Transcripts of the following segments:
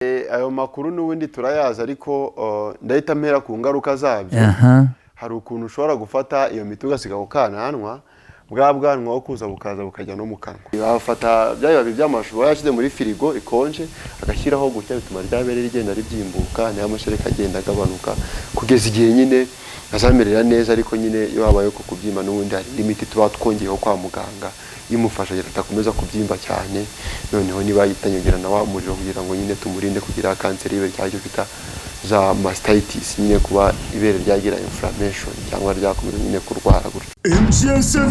Ayo makuru n'ubundi turayaza ariko ndahita mpera ku ngaruka zabyo. Hari ukuntu ushobora gufata iyo miti ugasiga ku kananwa, bwa bwanwa wo kuza bukaza bukajya no mu kanwa. Bafata bya bibabi by'amashu yashyize muri firigo ikonje, agashyiraho gutya bituma ryabere rigenda ribyimbuka, nayo amashereka agenda agabanuka kugeza igihe nyine azamerera neza. Ariko nyine iyo habaye ko kubyimba n'ubundi hari imiti tuba twongeyeho kwa muganga imufasha atakomeza kubyimba cyane, noneho niba yitanyongera na wa muriro kugira ngo nyine tumurinde kugira kanseri y'ibere cyangwa bita za mastitis, nyine kuba ibere ryagira inflammation cyangwa ryakomeza nyine kurwara gutyo. MGN7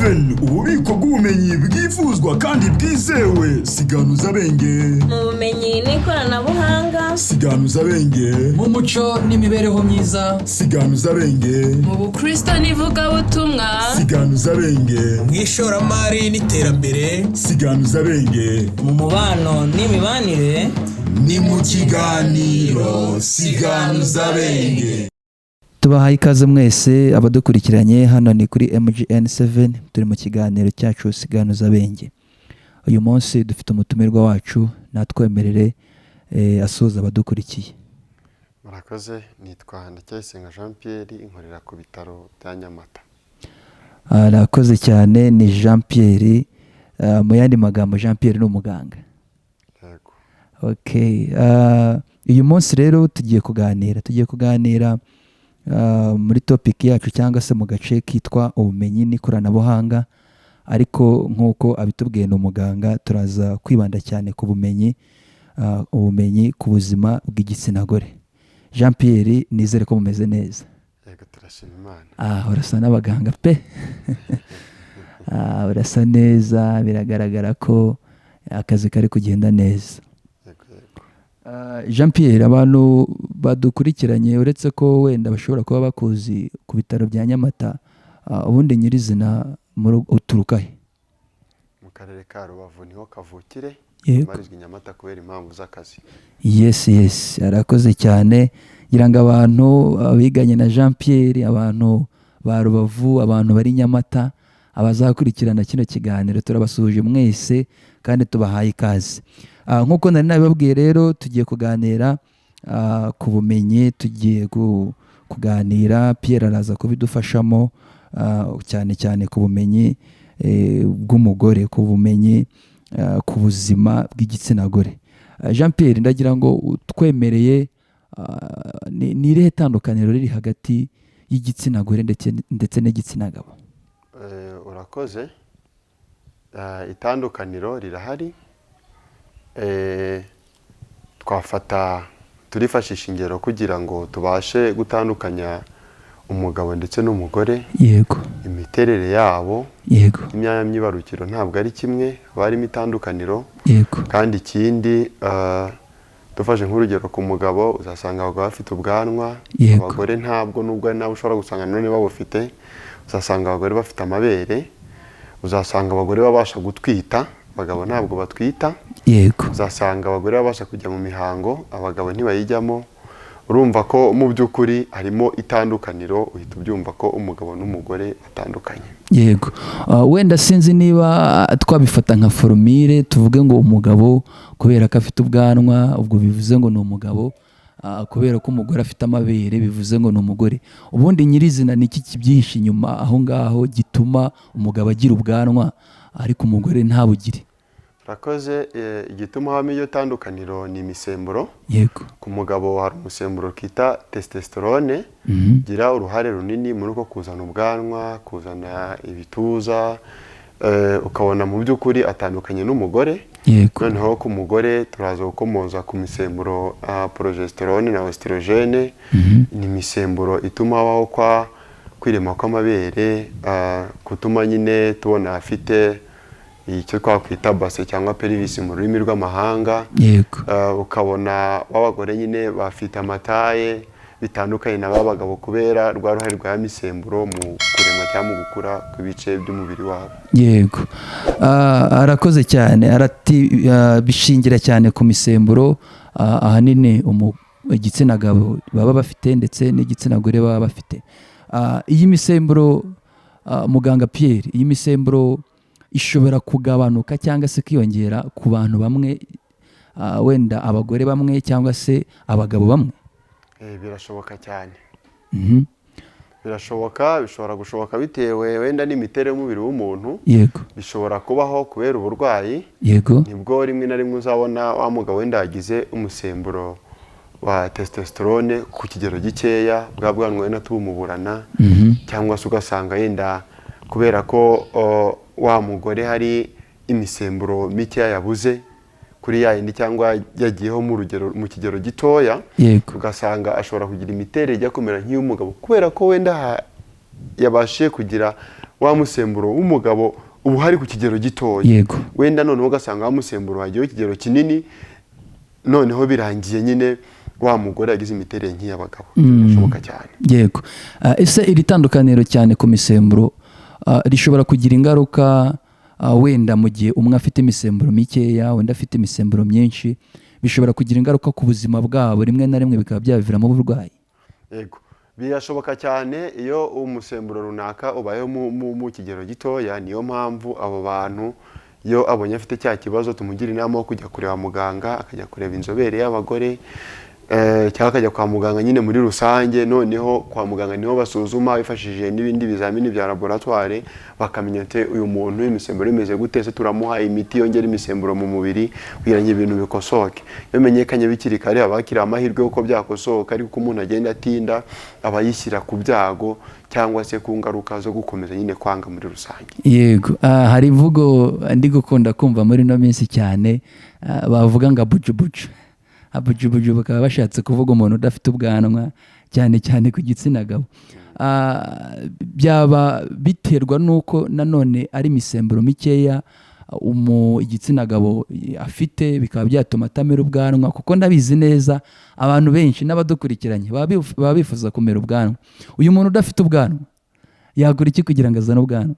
ububiko bw'ubumenyi bwifuzwa kandi bwizewe. Siganuza Benge mu bumenyi n'ikoranabuhanga, Siganuza Benge mu muco n'imibereho myiza, Siganuza Benge mu bukristo n'ivugabutumwa, Siganuza Benge mu ishoramari n'iterambere, Siganuza Benge mu mubano n'imibanire. ni mu kiganiro Siganuza Benge. Tubahaye ikaze mwese abadukurikiranye hano ni kuri MGN7, turi mu kiganiro cyacu Siganuza Benge. Uyu munsi dufite umutumirwa wacu, natwemerere asuhuza abadukurikiye. Murakoze, nitwa Ndacyayisenga Jean Pierre, inkorera ku bitaro bya Nyamata. Arakoze cyane, ni Jean Pierre, mu yandi magambo Jean Pierre ni umuganga. Yego. Okay, uyu munsi rero tugiye kuganira muri topic yacu cyangwa se mu gace kitwa ubumenyi n'ikoranabuhanga, ariko nk'uko abitubwiye n'umuganga turaza kwibanda cyane ku bumenyi, ubumenyi ku buzima bw'igitsina gore. Jean Pierre, nizere ko mumeze neza. Yego, turashima Imana. Urasa n'abaganga pe. Urasa neza, biragaragara ko akazi kari kugenda neza. Jean Pierre, abantu badukurikiranye uretse ko wenda bashobora kuba bakuzi ku bitaro bya Nyamata, ubundi nyirizina uturuka he? Mu karere ka Rubavu niho kavukire, Yego. marizwe Nyamata kubera impamvu z'akazi. Yes, arakoze cyane. Ngira ngo abantu biganye na Jean Pierre, abantu ba Rubavu, abantu bari Nyamata, abazakurikirana kino kiganiro turabasuhuje mwese kandi tubahaye ikaze. Nk'uko nari nabibabwiye rero, tugiye kuganira ku bumenyi, tugiye kuganira, Pierre araza kubidufashamo, cyane ku bumenyi bw'umugore, ku bumenyi ku buzima bw'igitsina gore. Jean Pierre, ndagira ngo utwemereye ni irihe tandukaniro riri hagati y'igitsina gore ndetse n'igitsina gabo? Urakoze. Itandukaniro rirahari. Turifashisha ingero kugira ngo tubashe gutandukanya umugabo ndetse n'umugore. Yego. Imiterere yabo, yego, imyanya myibarukiro ntabwo ari kimwe, barimo itandukaniro. Yego. Kandi ikindi, dufashe nk'urugero ku mugabo, uzasanga abagabo bafite ubwanwa, Yego. abagore ntabwo, nubwo nawe ushobora gusanga none babufite. Uzasanga abagore bafite amabere, uzasanga abagore babasha gutwita, abagabo ntabwo batwita. Yego. Uzasanga abagore babasha kujya mu mihango, abagabo ntibayijyamo. Urumva ko mu by'ukuri harimo itandukaniro, uhita ubyumva ko umugabo n'umugore batandukanye. Yego. Wenda sinzi niba twabifata nka formule, tuvuge ngo umugabo kubera ko afite ubwanwa ubwo bivuze ngo ni umugabo, kubera ko umugore afite amabere bivuze ngo ni umugore. Ubundi nyirizina ni iki kibyihishe inyuma aho ngaho gituma umugabo agira ubwanwa ariko umugore ntabugire? Urakoze. Igituma habamo iyo tandukaniro ni imisemburo. Yego. Ku mugabo hari umusemburo kita testosterone, gira uruhare runini muri uko kuzana ubwanwa, kuzana ibituza, ukabona mu by'ukuri atandukanye n'umugore. Yego. Noneho ku mugore turaza gukomoza ku misemburo progesterone na oestrogene. Ni imisemburo ituma habaho kwirema kw'amabere, kutuma nyine tubona afite icyo twakwita base cyangwa pelvis mu rurimi rw'amahanga. Yego. Ukabona w'abagore nyine bafite amataye bitandukanye n'abagabo kubera rwa ruhare rwa misemburo mu kurema cyangwa mu gukura kw'ibice by'umubiri wabo. Yego. Arakoze cyane. Bishingira cyane ku misemburo, ahanini igitsina gabo baba bafite ndetse n'igitsina gore baba bafite. Iyi misemburo, muganga Pierre, iyi misemburo ishobora kugabanuka cyangwa se kwiyongera ku bantu bamwe wenda abagore bamwe cyangwa se abagabo bamwe? Birashoboka cyane. Mhm. Bishobora gushoboka bitewe wenda n'imiterere y'umubiri w'umuntu. Yego. Bishobora kubaho kubera uburwayi. Yego. Nibwo rimwe na rimwe uzabona wa mugabo wenda yagize umusemburo wa testosterone ku kigero gikeya, bwa bwanwa wenda tubumuburana, cyangwa se ugasanga yenda kubera ko wa mugore hari imisemburo mike yabuze kuri yindi cyangwa yagiyeho mu kigero gitoya, ugasanga ashobora kugira imiterere ijya kumera nk'iy'umugabo kubera ko wenda yabashije kugira wa musemburo w'umugabo ubu hari ku kigero gitoya. Wenda noneho ugasanga wa musemburo wagiyeho ikigero kinini, noneho birangiye nyine wa mugore yagize imiterere nk'iy'abagabo. Birashoboka cyane. Yego. Ese iri tandukaniro cyane ku misemburo rishobora kugira ingaruka wenda mu gihe umwe afite imisemburo mikeya, wenda afite imisemburo myinshi, bishobora kugira ingaruka ku buzima bwabo, rimwe na rimwe bikaba byabiviramo uburwayi? Yego, birashoboka cyane iyo umusemburo runaka ubayeho mu kigero gitoya. Niyo mpamvu abo bantu iyo abonye afite cya kibazo tumugira inama yo kujya kureba muganga, akajya kureba inzobere y'abagore, cyangwa akajya kwa muganga nyine muri rusange. Noneho kwa muganga niho basuzuma bifashishije n'ibindi bizamini bya laboratoire, bakamenya ati uyu muntu imisemburo imeze gute, se turamuha imiti yongera imisemburo mu mubiri kugira ngo ibintu bikosoke. Iyo menyekanye bikiri kare abakira amahirwe yuko byakosoka, ariko umuntu agenda atinda abayishyira ku byago cyangwa se ku ngaruka zo gukomeza nyine kwanga muri rusange. Yego. Hari imvugo ndi gukunda kumva muri no minsi cyane, bavuga ngo bujubuju. Abujubuju bakaba bashatse kuvuga umuntu udafite ubwanwa, cyane cyane ku gitsina gabo. Byaba biterwa nuko nanone ari imisemburo mikeya igitsina gabo afite, bikaba byatuma atamera ubwanwa, kuko ndabizi neza abantu benshi n'abadukurikiranye baba bifuza kumera ubwanwa. Uyu muntu udafite ubwanwa yakora iki kugira ngo azane ubwanwa?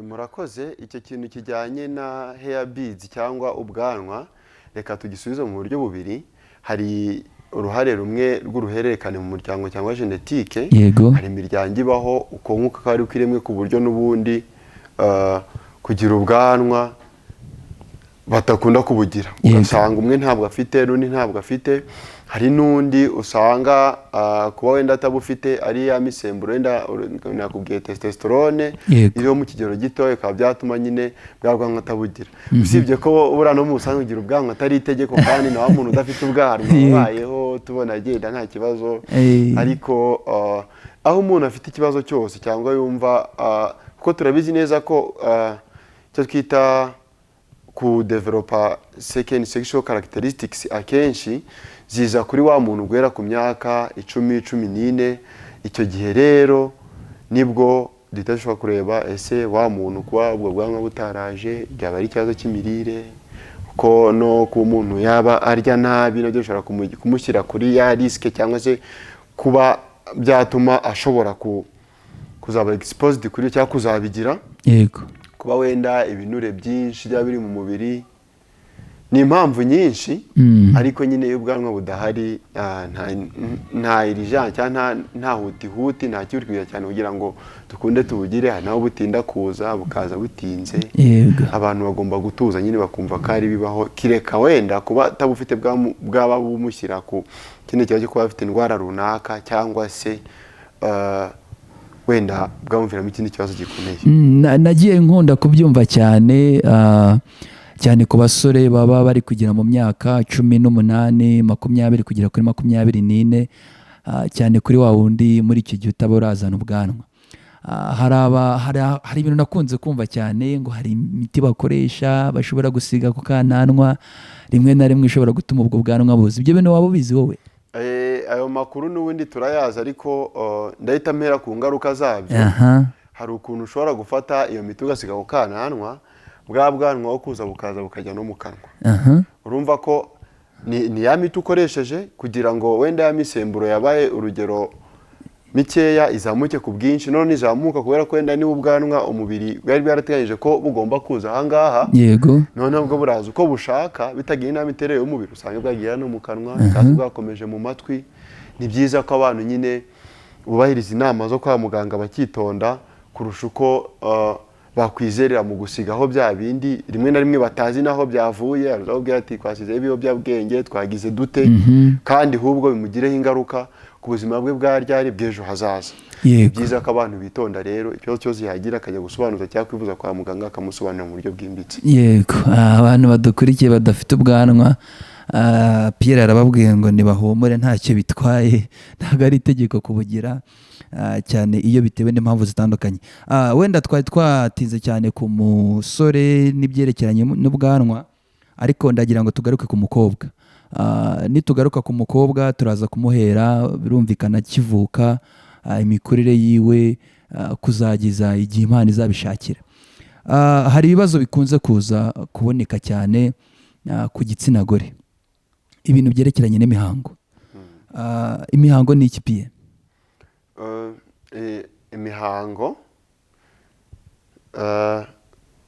Murakoze. Icyo kintu kijyanye na hair beads cyangwa ubwanwa, reka tugisubize mu buryo bubiri. Hari uruhare rumwe rw'uruhererekane mu muryango cyangwa genetike. Hari imiryango ibaho uko nk'uko ari kwiremwe ku buryo n'ubundi kugira ubwanwa batakunda kubugira. Ugasanga umwe ntabwo afite, n'undi ntabwo afite. Hari n'undi usanga kuba wenda atabufite ari ya misemburo wenda nakubwiye testosterone iriho mu kigero gito, ikaba byatuma nyine bwa bwanwa atabugira. Usibye ko buriya no mu busanzwe kugira ubwanwa atari itegeko, kandi na wa muntu udafite ubwanwa ubayeho tubona agenda nta kibazo. Ariko aho umuntu afite ikibazo cyose cyangwa yumva, kuko turabizi neza ko icyo twita kudevelopa second sexual characteristics akenshi ziza kuri wa muntu guhera ku myaka 10-14. Icyo gihe rero nibwo dushobora kureba ese wa muntu kuba ubwo bwanwa butaraje byaba ari ikibazo cy'imirire, ko no ku muntu yaba arya nabi nabyo bishobora kumushyira kuri ya risk, cyangwa se kuba byatuma ashobora kuzaba exposed kuri cyangwa kuzabigira. Yego. Kuba wenda ibinure byinshi byaba biri mu mubiri, ni impamvu nyinshi. Ariko nyine iyo ubwanwa budahari nta irijan cyangwa nta huti nta kiri kugira cyane kugira ngo dukunde tubugire. Naho butinda kuza bukaza butinze. Abantu bagomba gutuza nyine bakumva ko ari bibaho, kireka wenda kuba tabufite bwaba bumushyira ku kindi kibazo cyo kuba afite indwara runaka, cyangwa se wenda bwamuviramo ikindi kibazo gikomeye. Nagiye nkunda kubyumva cyane cyane ku basore baba bari kugira mu myaka 18, 20 kugera kuri 24, cyane kuri wa wundi muri icyo gihe utaba urazana ubwanwa. Hari ibintu nakunze kumva cyane ngo hari imiti bakoresha bashobora gusiga ku kananwa, rimwe na rimwe ishobora gutuma ubwo bwanwa buza. Ibyo bintu waba ubizi wowe? Ayo makuru n'ubundi turayazi, ariko ndahita mpera ku ngaruka zabyo. Hari ukuntu ushobora gufata iyo miti ugasiga ku kananwa, bwa bwanwa kuza bukaza bukajya no mu kanwa. Urumva ko ni ya miti ukoresheje kugira ngo wenda ya misemburo yabaye urugero mikeya izamuke ku bwinshi, none izamuka kubera ko wenda niba ubwanwa umubiri bwari bwarateganyije ko bugomba kuza ahangaha. None ubwo buraza uko bushaka bitagiye inama iterere y'umubiri, usanga bwagira no mu kanwa kandi bwakomeje mu matwi. Ni byiza ko abantu nyine bubahiriza inama zo kwa muganga bakitonda kurusha uko bakwizerera mu gusigaho bya bindi rimwe na rimwe batazi naho byavuye, arababwira ati twasizeho ibiyobyabwenge twagize dute, kandi ahubwo bimugireho ingaruka ku buzima bwe bwa ryari bw'ejo hazaza. Ni byiza ko abantu bitonda rero, ikibazo cyose yagira akajya gusobanuza cyangwa kwivuza kwa muganga akamusobanurira mu buryo bwimbitse. Yego, abantu badukurikiye badafite ubwanwa, Pierre arababwiye ngo nibahumure ntacyo bitwaye, ntabwo ari itegeko kubugira, cyane iyo bitewe n'impamvu zitandukanye. Wenda twari twatinze cyane ku musore n'ibyerekeranye n'ubwanwa, ariko ndagira ngo tugaruke ku mukobwa. Nitugaruka ku mukobwa turaza kumuhera birumvikana kivuka, imikurire yiwe, kuzagiza igihe Imana izabishakira. Hari ibibazo bikunze kuza kuboneka cyane ku gitsina gore, ibintu byerekeranye n'imihango. Imihango ni iki Pierre? Imihango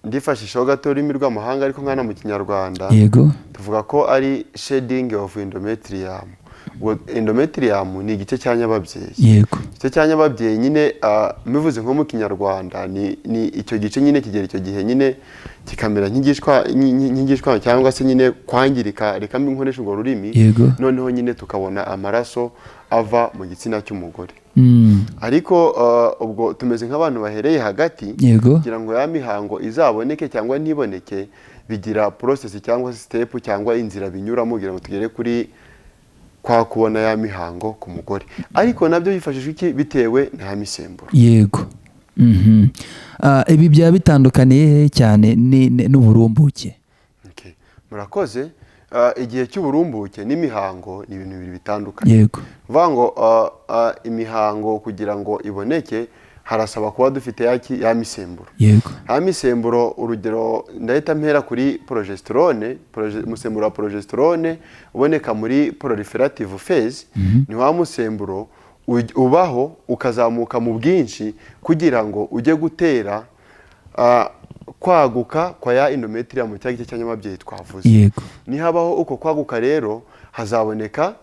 ndifashishaho gato ururimi rw'amahanga ariko nkana mu kinyarwanda. Yego. Tuvuga ko ari shedding of endometrium. Endometrium ni igice cya nyababyeyi. Yego. Igice cya nyababyeyi nyine mivuze nko mu kinyarwanda ni icyo gice nyine kigera icyo gihe nyine kikamera nk'igishwa cyangwa se nyine kwangirika, reka mbinkoresha urwo rurimi. Yego. Noneho nyine tukabona amaraso ava mu gitsina cy'umugore. Ariko ubwo tumeze nk'abantu bahereye hagati. Yego. Kugira ngo ya mihango izaboneke cyangwa ntiboneke, bigira process cyangwa step cyangwa inzira binyuramo kugira ngo tugere kuri kwa kubona ya mihango ku mugore. Ariko nabyo yifashishwa iki bitewe na misemburo. Yego. Ibi bya bitandukaniye cyane n'uburumbuke. Okay. Murakoze. Igihe cy'uburumbuke n'imihango ni ibintu bibiri bitandukanye. Yego. Vuga ngo imihango kugira ngo iboneke harasaba kuba dufite ya misemburo. Yego. Ya misemburo urugero ndahita mpera kuri progesterone, umusemburo wa progesterone uboneka muri proliferative phase. Ni wa musemburo ubaho ukazamuka mu bwinshi kugira ngo ujye gutera kwaguka kwa ya endometrium cya gice cya nyamabyeyi twavuze. Yego. Nihabaho uko kwaguka rero hazaboneka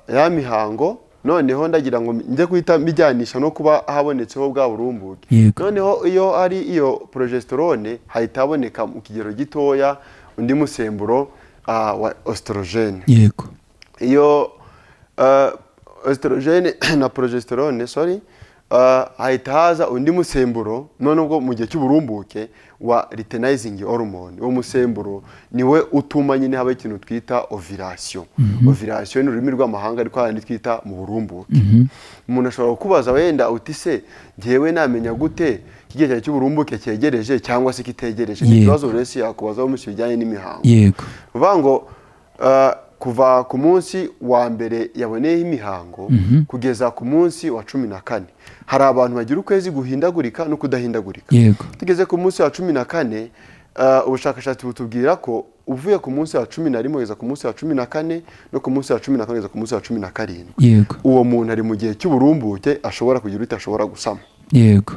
ya mihango. Noneho ndagira ngo njye guhita mbijyanisha no kuba habonetseho bwa burumbuke. Noneho iyo ari iyo progesterone hahita haboneka mu kigero gitoya undi musemburo wa oestrogene. Yego. Iyo oestrogene na progesterone hahita haza undi musemburo none ubwo mu gihe cy'uburumbuke wa luteinizing hormone. Uwo musemburo niwe utuma nyine haba ikintu twita ovulation. Ovulation ni ururimi rw'amahanga ariko handi twita mu burumbuke. Umuntu ashobora kubaza wenda uti se ngewe namenya gute igihe cy'uburumbuke cyegereje cyangwa se kitegereje? Ni ikibazo resi yakubazaho mu bijyanye n'imihango. Yego. Uvuga ngo kuva ku munsi wa mbere yaboneyeho imihango kugeza ku munsi wa 14 hari abantu bagira ukwezi guhindagurika no kudahindagurika. Yego. Tugeze ku munsi wa 14 ubushakashatsi butubwira ko uvuye ku munsi wa 11 kugeza ku munsi wa 14 no ku munsi wa 14 kugeza ku munsi wa 17. Yego. Uwo muntu ari mu gihe cy'uburumbuke ashobora kugira utashobora gusama. Yego.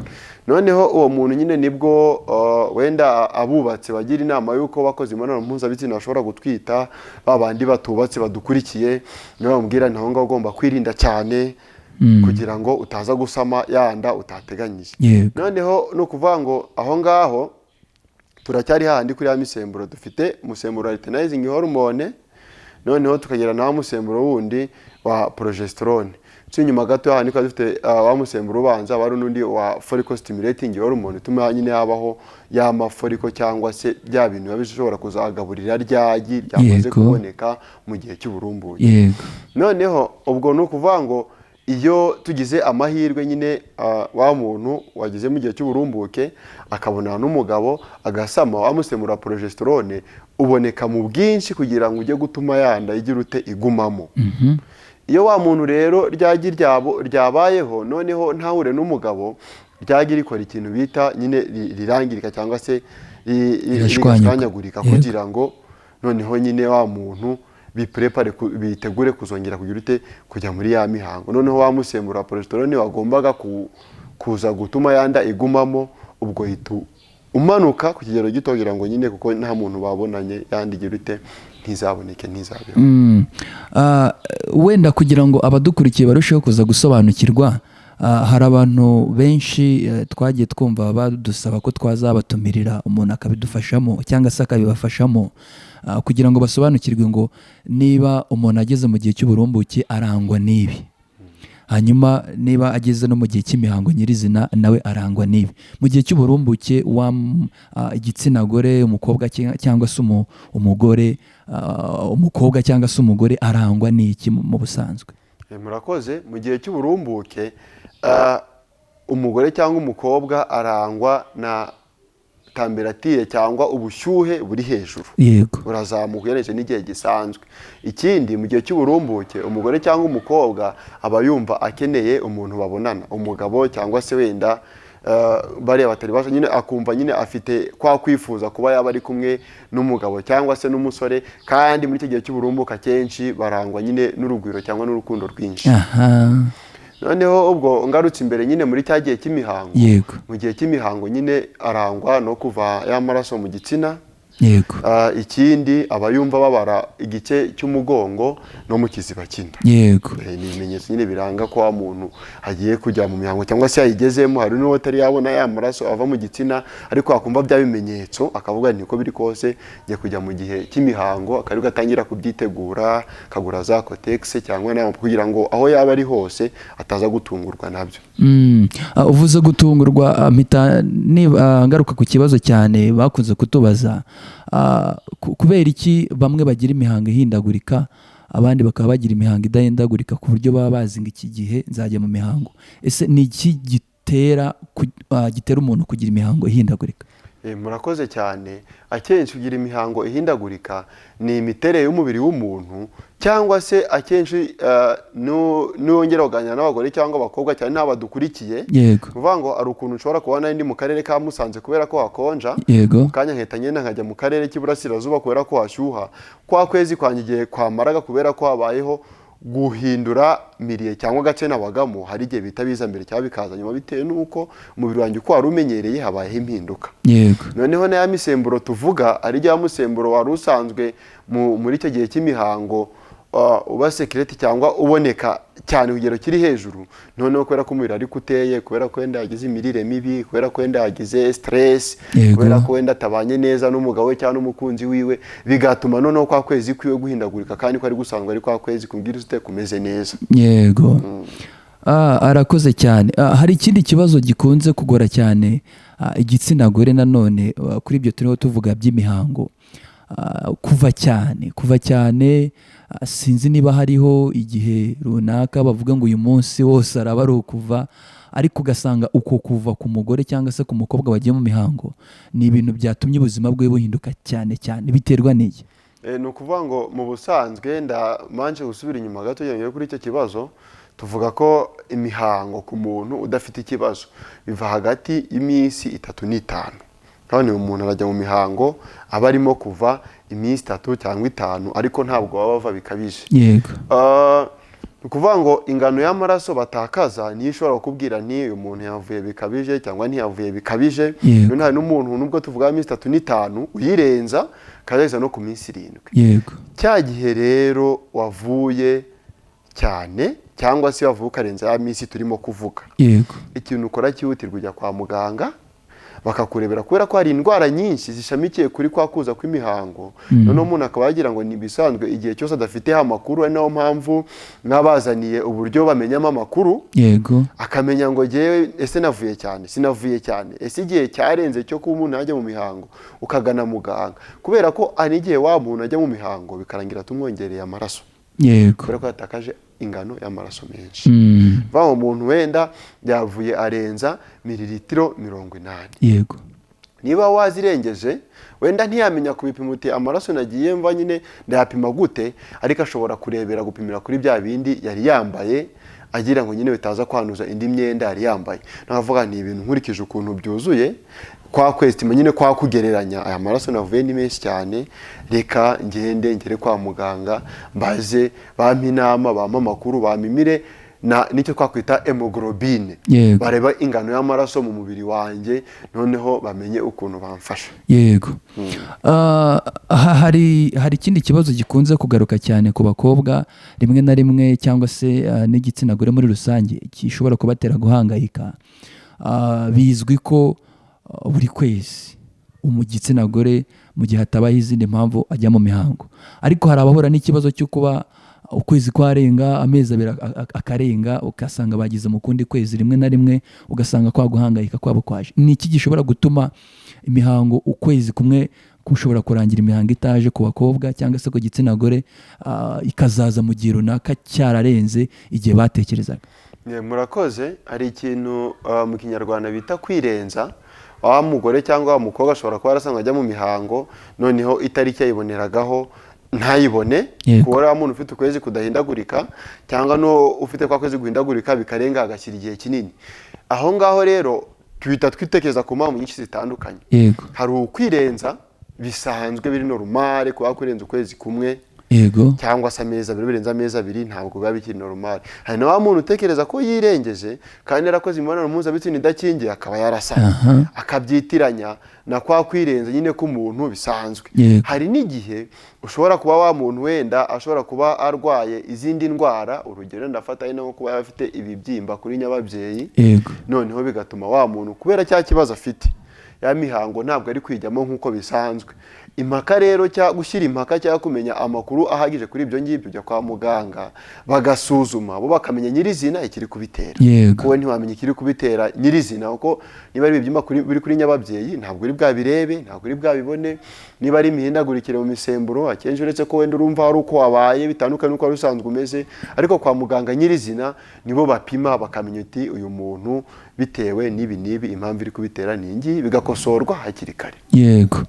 Noneho uwo muntu nyine nibwo wenda abubatse bagira inama yuko bakoze imibonano mpuzabitsina bashobora gutwita, babandi batubatse badukurikiye niyo bamubwira ntaho ngaho ugomba kwirinda cyane kugira ngo utaza gusama yanda utateganyije. Noneho no kuvuga ngo aho ngaho turacyari handi kuri ya misemburo. Dufite umusemburo wa luteinizing hormone, noneho tukagira na musemburo wundi wa progesterone. Nyuma gato handi kwa dufite wa musemburo ubanza wari n'undi wa follicle stimulating hormone utuma nyine habaho ya mafollicle cyangwa se bya bintu bishobora kuzagaburira ryagi ryamaze kuboneka mu gihe cy'uburumbuke. Yego. Noneho ubwo no kuvuga ngo iyo tugize amahirwe nyine wa muntu wagize mu gihe cy'uburumbuke akabona n'umugabo agasama, wa musemburo wa progesterone uboneka mu bwinshi kugira ngo ujye gutuma yanda igira ute igumamo. Iyo wa muntu rero ryagi ryabayeho noneho ntahure n'umugabo, ryagi rikora ikintu bita nyine rirangirika cyangwa se rirashwanyagurika kugira ngo noneho nyine wa muntu bitegure kuzongera kugira ute kujya muri ya mihango. Noneho wa musemburo wa progesterone wagombaga kuza gutuma yanda igumamo ubwo hitu umanuka ku kigero gito kugira ngo nyine kuko nta muntu babonanye yandi igira ute ntizaboneke ntizabeho. Wenda kugira ngo abadukurikiye barusheho kuza gusobanukirwa hari abantu benshi twagiye twumva badusaba ko twazabatumirira umuntu akabidufashamo cyangwa se akabibafashamo kugira ngo basobanukirwe ngo niba umuntu ageze mu gihe cy'uburumbuke arangwa n'ibi, hanyuma niba ageze no mu gihe cy'imihango nyirizina nawe arangwa n'ibi. Mu gihe cy'uburumbuke igitsina gore, umukobwa cyangwa se umugore, umukobwa cyangwa se umugore arangwa n'iki mu busanzwe? Murakoze. Mu gihe cy'uburumbuke umugore cyangwa umukobwa arangwa na temperatire cyangwa ubushyuhe buri hejuru, yego, burazamuka ugereranije n'igihe gisanzwe. Ikindi, mu gihe cy'uburumbuke umugore cyangwa umukobwa aba yumva akeneye umuntu babonana, umugabo cyangwa se wenda bariya batari basha, nyine akumva nyine afite kwa kwifuza kuba yaba ari kumwe n'umugabo cyangwa se n'umusore. Kandi muri iki gihe cy'uburumbuke akenshi barangwa nyine n'urugwiro cyangwa n'urukundo rwinshi. Noneho ubwo ngarutse imbere nyine muri cya gihe cy'imihango, mu gihe cy'imihango nyine arangwa no kuva y'amaraso mu gitsina. Yego. Ikindi aba yumva babara igice cy'umugongo no mu kiziba cy'inda. Yego. Ni ibimenyetso nyine biranga ko wa muntu agiye kujya mu mihango cyangwa se yayigezemo. Hari n'uwo atari yabona ya maraso ava mu gitsina ariko akumva bya bimenyetso akavuga niko biri kose ngiye kujya mu gihe cy'imihango, akari gatangira kubyitegura, kagura za kotegisi cyangwa nayo kugira ngo aho yaba ari hose ataza gutungurwa nabyo. Uvuze gutungurwa, niba ngaruka ku kibazo cyane bakunze kutubaza, kubera iki bamwe bagira imihango ihindagurika abandi bakaba bagira imihango idahindagurika ku buryo baba bazi ngo iki gihe nzajya mu mihango? Ese ni iki gitera umuntu kugira imihango ihindagurika? Murakoze cyane. Akenshi kugira imihango ihindagurika ni imiterere y'umubiri w'umuntu, cyangwa se akenshi n'uwongera kuganira n'abagore cyangwa abakobwa cyane n'abadukurikiye, kuvuga ngo ari ukuntu ushobora kubona ndi mu karere ka Musanze kubera ko hakonja, mu kanya nkahita ngenda nkajya mu karere k'Iburasirazuba kubera ko hashyuha. Kwa kwezi kwanjye igihe kwamaraga kubera ko habayeho guhindura miriye cyangwa agace nabagamo, hari igihe bita biza mbere cyangwa bikaza nyuma bitewe n'uko umubiri wanjye uko wari umenyereye habayeho impinduka. Noneho na ya misemburo tuvuga ari rya musemburo wari usanzwe muri icyo gihe cy'imihango uba sekireti cyangwa uboneka cyane kugero kiri hejuru, noneho kubera ko umubiri ariko uteye, kubera ko wenda yagize imirire mibi, kubera ko wenda yagize stress, kubera ko wenda atabanye neza n'umugabo we cyangwa n'umukunzi wiwe, bigatuma noneho kwa kwezi kwiwe guhindagurika kandi ko ari gusanzwe ari kwa kwezi kubwira ute kumeze neza. Yego. Arakoze cyane. Hari ikindi kibazo gikunze kugora cyane igitsina gore nanone kuri ibyo turiho tuvuga by'imihango, kuva cyane sinzi niba hariho igihe runaka bavuga ngo uyu munsi wose araba ari ukuva, ariko ugasanga uko kuva ku mugore cyangwa se ku mukobwa wagiye mu mihango ni ibintu byatumye ubuzima bwe buhinduka cyane cyane. Biterwa n'iki? Ni ukuvuga ngo mu busanzwe ndamanje gusubira inyuma gato yongeye kuri icyo kibazo. Tuvuga ko imihango ku muntu udafite ikibazo biva hagati y'iminsi 3 n'5. Kandi umuntu arajya mu mihango aba arimo kuva iminsi 3 cyangwa 5 ariko ntabwo baba bava bikabije. Yego. Ukuvuga ngo ingano y'amaraso batakaza niyo ishobora kukubwira nti uyu muntu yavuye bikabije cyangwa ntiyavuye bikabije. None hari n'umuntu nubwo tuvuga iminsi 3 n'5 uyirenza kageza no ku minsi 7. Yego. Cya gihe rero wavuye cyane cyangwa se wavuye ukarenza ya minsi turimo kuvuga. Yego. Ikintu ukora cyihutirwa ujya kwa muganga bakakurebera kubera ko hari indwara nyinshi zishamikiye kuri kwa kuza kw'imihango. Noneho umuntu akaba yagira ngo nibisanzwe igihe cyose adafite amakuru, ari nayo mpamvu mwabazaniye uburyo bamenyamo amakuru. Yego. Akamenya ngo jewe ese navuye cyane, sinavuye cyane, ese igihe cyarenze cyo kuba umuntu ajya mu mihango, ukagana muganga kubera ko ari igihe wa muntu ajya mu mihango bikarangira tumwongereye amaraso. Yego. Kubera ko yatakaje ingano y'amaraso menshi. Vaho umuntu wenda yavuye arenza mililitiro 80. Yego. Niba wazirengeje wenda ntiyamenya kubipima uti amaraso nagiye mva nyine ndayapima gute, ariko ashobora kurebera gupimira kuri bya bindi yari yambaye agira ngo nyine bitaza kwanuza indi myenda yari yambaye. Navuga ni ibintu nkurikije ukuntu byuzuye kwa kwestima nyine kwa kugereranya aya maraso navuye ni menshi cyane, reka ngere kwa muganga mbaze bampa inama bampa amakuru bamimire nicyo twakwita hemoglobine. Yego. Bareba ingano y'amaraso mu mubiri wanjye, noneho bamenye ukuntu bamfasha. Yego. Hari ikindi kibazo gikunze kugaruka cyane ku bakobwa rimwe na rimwe cyangwa se n'igitsina gore muri rusange gishobora kubatera guhangayika. Bizwi ko buri kwezi igitsina gore mu gihe hatabaho izindi mpamvu ajya mu mihango, ariko hari abahura n'ikibazo cyo kuba ukwezi kwarenga, amezi abiri akarenga, ugasanga bagize mu kundi kwezi, rimwe na rimwe ugasanga kwa guhangayika kwabo kwaje. Ni iki gishobora gutuma imihango ukwezi kumwe kushobora kurangira imihango itaje ku bakobwa cyangwa se ku gitsina gore, ikazaza mu gihe runaka cyararenze igihe batekerezaga? Murakoze. Hari ikintu mu kinyarwanda bita kwirenza. Wa mugore cyangwa wa mukobwa ashobora kuba arasanga ajya mu mihango, noneho itariki yayiboneragaho ntayibone, kuba muntu ufite ukwezi kudahindagurika cyangwa no ufite kwa kwezi guhindagurika bikarenga agashyira igihe kinini. Aho ngaho rero twita twitekereza ku mpamvu nyinshi zitandukanye. Hari ukwirenza bisanzwe biri normale, kuba kurenza ukwezi kumwe cyangwa se amezi abiri, birenza amezi abiri ntabwo biba bikiri normale. Hari na wa muntu utekereza ko yirengeje kandi yarakoze imibonano mpuzabitsina idakingiye akaba yarasara, akabyitiranya na kwa kwirenza nyine k'umuntu bisanzwe. Hari n'igihe ushobora kuba wa muntu wenda ashobora kuba arwaye izindi ndwara, urugero ndafata ari nko kuba afite ibibyimba kuri nyababyeyi, noneho bigatuma wa muntu kubera cya kibazo afite ya mihango ntabwo ari kwijyamo nk'uko bisanzwe. Impaka rero gushyira impaka cyangwa kumenya amakuru ahagije kuri ibyo ngibyo, ujya kwa muganga bagasuzuma, bo bakamenya nyirizina ikiri kubitera. Kuko ntiwamenya ikiri kubitera nyirizina, kuko niba ari ibibyimba biri kuri nyababyeyi ntabwo uri bwabirebe, ntabwo uri bwabibone. Niba ari imihindagurikire mu misemburo, akenshi uretse ko wenda urumva hari uko wabaye bitandukanye n'uko wari usanzwe umeze, ariko kwa muganga nyirizina nibo bapima bakamenya uti uyu muntu bitewe n'ibi impamvu iri kubitera ni iyi, bigakosorwa hakiri kare. Yego.